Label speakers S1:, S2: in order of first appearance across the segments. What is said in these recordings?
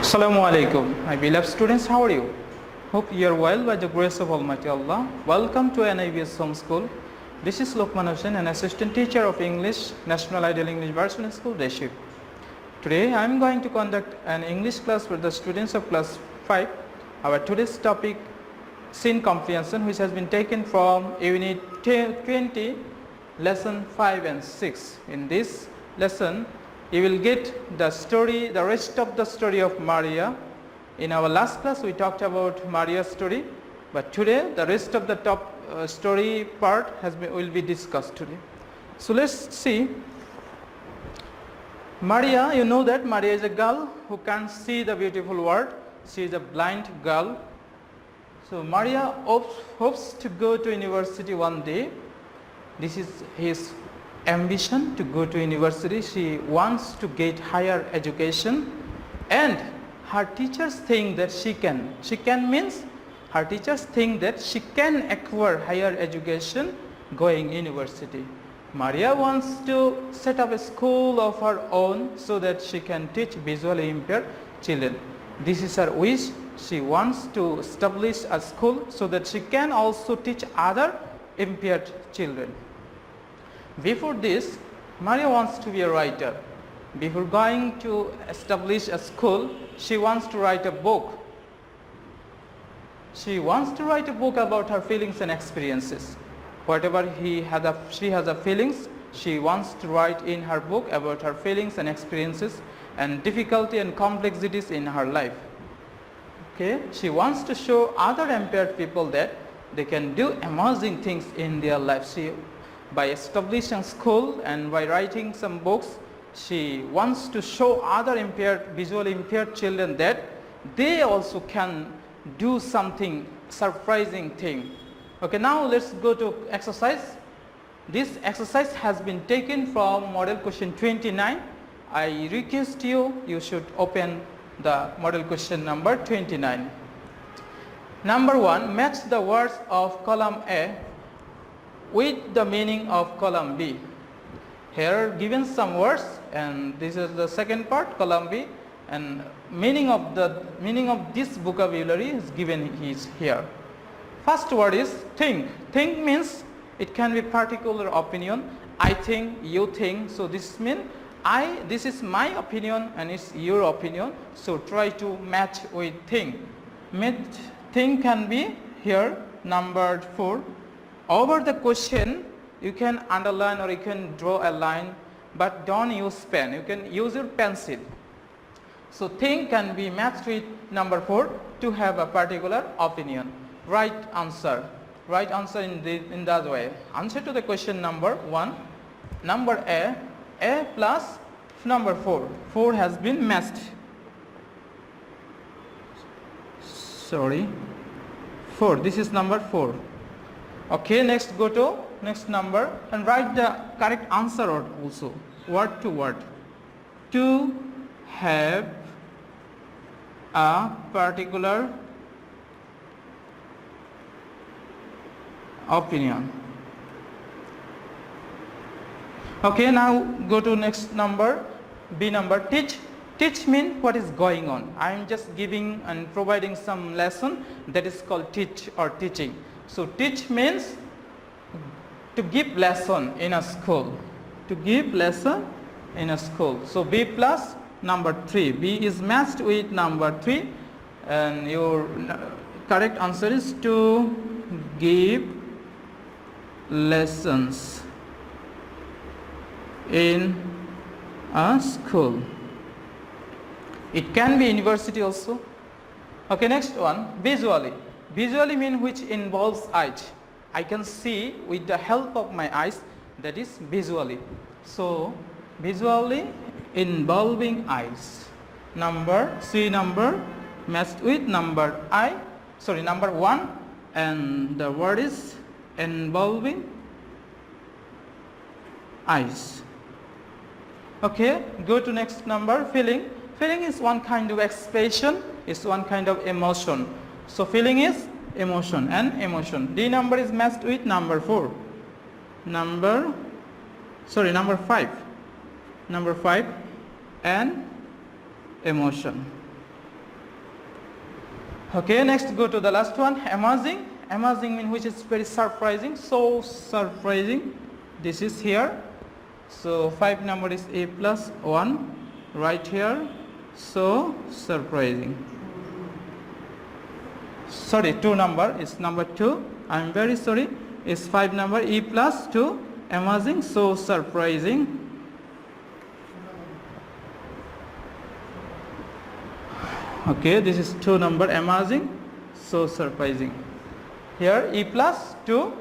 S1: Assalamu alaikum, my beloved students, how are you? Hope you are well by the grace of Almighty Allah. Welcome to NIVS Home School. This is Lokman, an assistant teacher of English, National Ideal English Version School, Deship. Today I am going to conduct an English class for the students of class 5. Our today's topic, Scene Comprehension, which has been taken from Unit-20, lesson 5 and 6. In this lesson, you will get the rest of the story of Maria. In our last class, we talked about Maria's story, but today the rest of the story part will be discussed today. So let's see. Maria, you know that Maria is a girl who can't see the beautiful world. She is a blind girl. So Maria hopes to go to university one day. This is his ambition, to go to university. She wants to get higher education, and her teachers think that she can means her teachers think that she can acquire higher education going university. Maria wants to set up a school of her own so that she can teach visually impaired children. This is her wish. She wants to establish a school so that she can also teach other impaired children. Before this, Maria wants to be a writer. Before going to establish a school, she wants to write a book. She wants to write a book about her feelings and experiences. Whatever she has a feelings, she wants to write in her book about her feelings and experiences and difficulty and complexities in her life. Okay, she wants to show other impaired people that they can do amazing things in their life. By establishing school and by writing some books, she wants to show other visually impaired children that they also can do something surprising thing. Okay, now let's go to exercise. This exercise has been taken from model question 29. I request you should open the model question number 29. Number 1, match the words of column A with the meaning of column B. Here are given some words, and this is the second part, column B, and meaning of this vocabulary is given here. First word is think. Think means it can be particular opinion. I think, you think. So this means this is my opinion and it's your opinion. So try to match with think. Think can be here number 4. Over the question, you can underline or you can draw a line, but don't use pen. You can use your pencil. So think can be matched with number 4 to have a particular opinion. Right answer. Right answer in that way. Answer to the question number 1. Number A plus number 4. 4 has been matched. Sorry. 4. This is number 4. Okay, next go to next number and write the correct answer also, word to word. To have a particular opinion. Okay, now go to next number, B number, teach. Teach means what is going on. I am just giving and providing some lesson that is called teach or teaching. So teach means to give lesson in a school. To give lesson in a school. So B plus number 3. B is matched with number 3, and your correct answer is to give lessons in a school. It can be university also. Okay, next one, visually. Visually means which involves eyes. I can see with the help of my eyes, that is visually. So visually involving eyes. Number matched with number 1, and the word is involving eyes. Okay, go to next number, feeling. Feeling is one kind of expression, is one kind of emotion. So feeling is emotion and emotion. D number is matched with number 4. Number 5. And emotion. Okay, next go to the last one, amazing. Amazing means which is very surprising, so surprising. This is here. So 5 number is A plus 1 right here. So surprising. Sorry, 2 number is number 2. I am very sorry. Is 5 number E plus 2. Amazing, so surprising. Okay, this is 2 number, amazing, so surprising. Here E plus 2.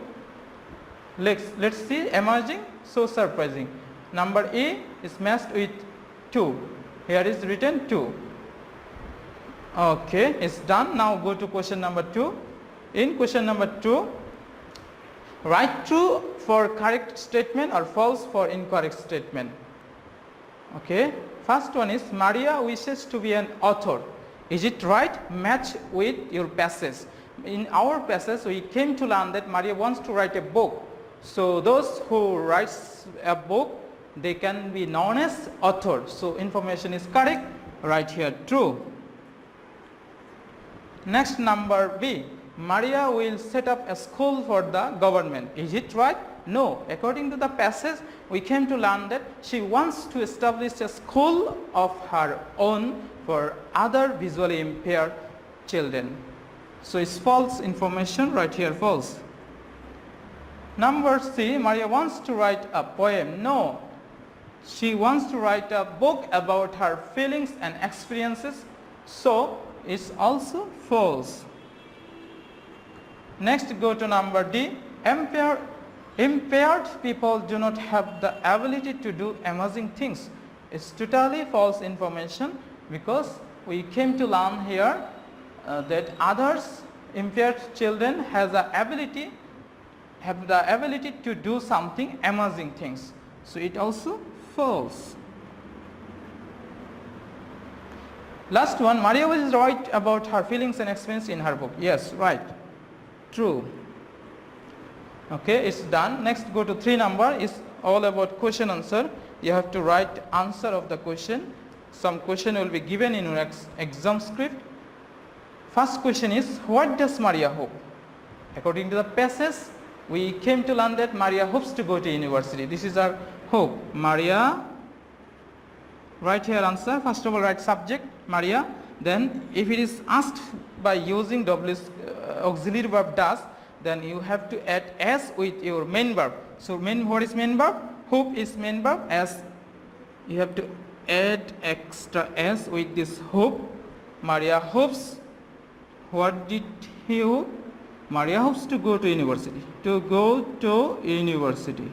S1: Let's see, amazing, so surprising. Number E is matched with 2. Here is written 2. Okay, it's done. Now go to question number 2. In question number 2, write true for correct statement or false for incorrect statement. Okay, first one is Maria wishes to be an author. Is it right? Match with your passage. In our passage, we came to learn that Maria wants to write a book. So those who writes a book, they can be known as author. So information is correct. Right here, true. Next, number B. Maria will set up a school for the government. Is it right? No. According to the passage, we came to learn that she wants to establish a school of her own for other visually impaired children. So it's false information, right here, false. Number C, Maria wants to write a poem. No. She wants to write a book about her feelings and experiences. So it's also false. Next, go to number D. Impaired people do not have the ability to do amazing things. It's totally false information, because we came to learn here that others, impaired children, have the ability to do something amazing things. So it also false. Last one, Maria was right about her feelings and experience in her book. Yes, right. True. Okay, it's done. Next, go to 3 number. It's all about question answer. You have to write answer of the question. Some question will be given in your exam script. First question is, what does Maria hope? According to the passage, we came to learn that Maria hopes to go to university. This is our hope. Maria, write here answer. First of all, write subject, Maria. Then if it is asked by using W's auxiliary verb does, then you have to add s with your main verb. So what is main verb? Hope is main verb. As you have to add extra s with this hope. Maria hopes. What did he hope? Maria hopes to go to university. To go to university.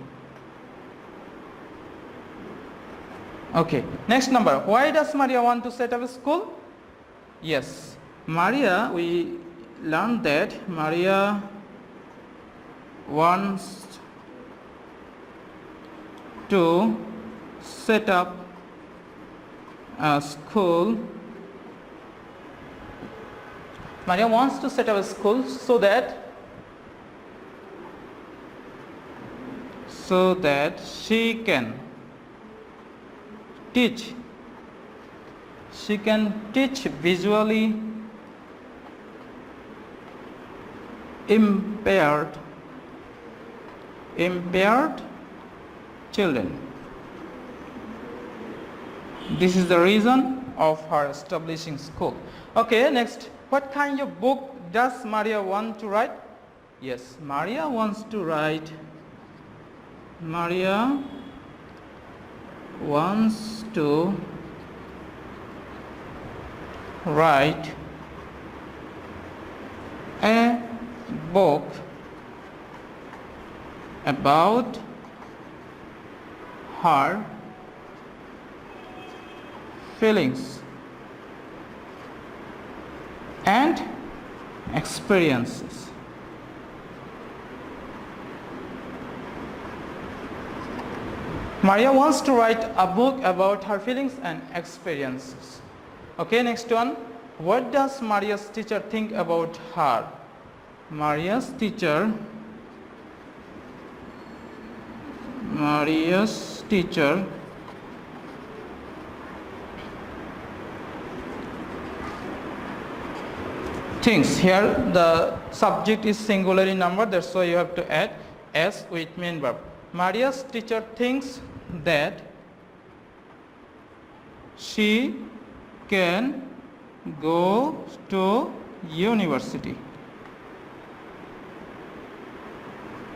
S1: Okay. Next number. Why does Maria want to set up a school? Yes. Maria, we learned that Maria wants to set up a school. Maria wants to set up a school so that she can teach. She can teach visually impaired children. This is the reason of her establishing school. Okay, next, what kind of book does Maria want to write? Yes, Maria wants to write a book about her feelings and experiences. Maria wants to write a book about her feelings and experiences. Okay, next one. What does Maria's teacher think about her? Maria's teacher things. Here the subject is singular in number, that's why you have to add s with main verb. Maria's teacher thinks that she can go to university.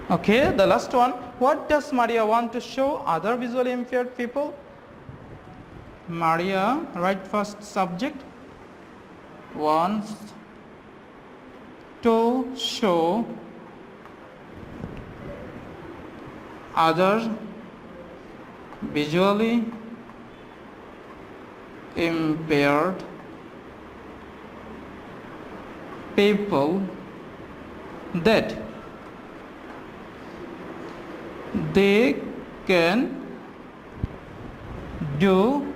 S1: Okay, the last one. What does Maria want to show other visually impaired people? Maria, write first subject, wants to show other visually impaired people that they can do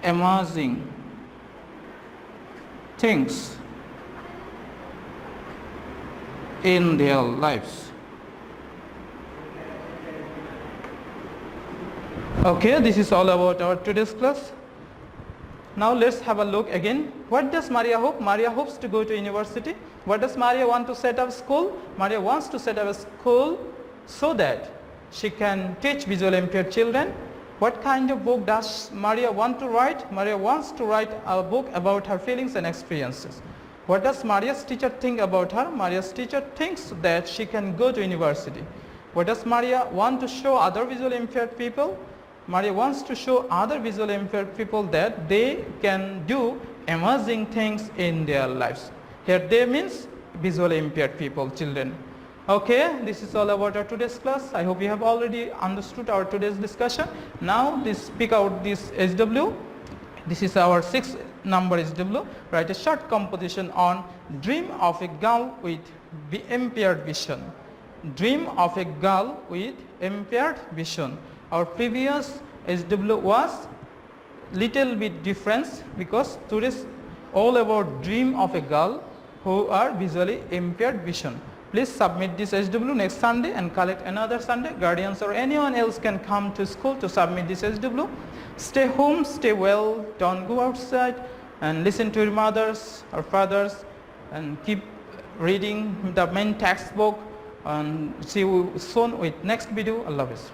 S1: amazing things in their lives. Okay, this is all about our today's class. Now let's have a look again. What does Maria hope? Maria hopes to go to university. What does Maria want to set up school? Maria wants to set up a school so that she can teach visually impaired children. What kind of book does Maria want to write? Maria wants to write a book about her feelings and experiences. What does Maria's teacher think about her? Maria's teacher thinks that she can go to university. What does Maria want to show other visually impaired people? Maria wants to show other visually impaired people that they can do amazing things in their lives. Here they means visually impaired people, children. Okay, this is all about our today's class. I hope you have already understood our today's discussion. Now pick out this SW. This is our 6th number SW. Write a short composition on dream of a girl with impaired vision. Dream of a girl with impaired vision. Our previous SW was little bit different because today's all about dream of a girl who are visually impaired vision. Please submit this SW next Sunday and collect another Sunday. Guardians or anyone else can come to school to submit this SW. Stay home, stay well, don't go outside, and listen to your mothers or fathers, and keep reading the main textbook, and see you soon with next video. Allah Hafiz.